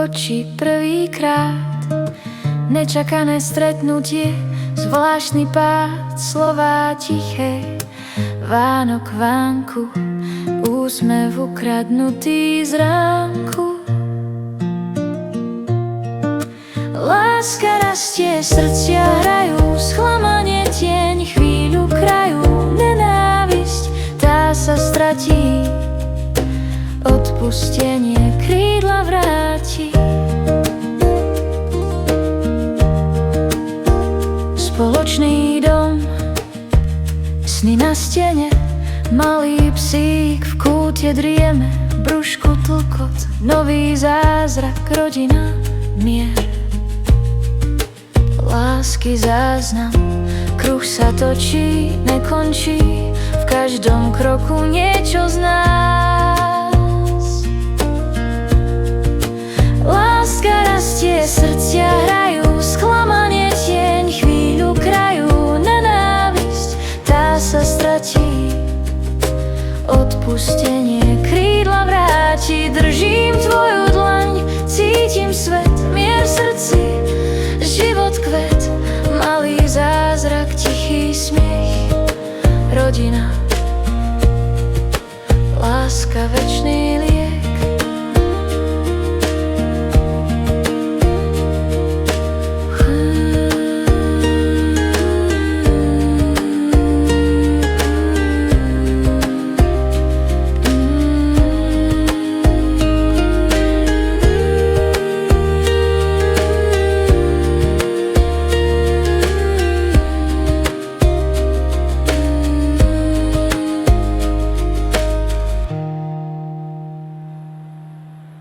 oči prvýkrát. Nečakané stretnutie, zvláštny pád, slová tiché, Vánok vánku, úsmev ukradnutý z ránku. Láska rastie, srdcia hrajú, sklamanie tieň, chvíľu krajú, nenávisť, tá sa stratí, odpustenie krídla vráti. Spoločný dom, sny na stene, malý psík v kúte drieme, v brúšku tlkot, nový zázrak, rodina, mier. Lásky záznam, kruh sa točí, nekončí, v každom kroku niečo z nás. Láska rastie, srdcia hrajú, sklamanie tieň, chvíľu krajú, nenávisť, tá sa stratí, odpustenie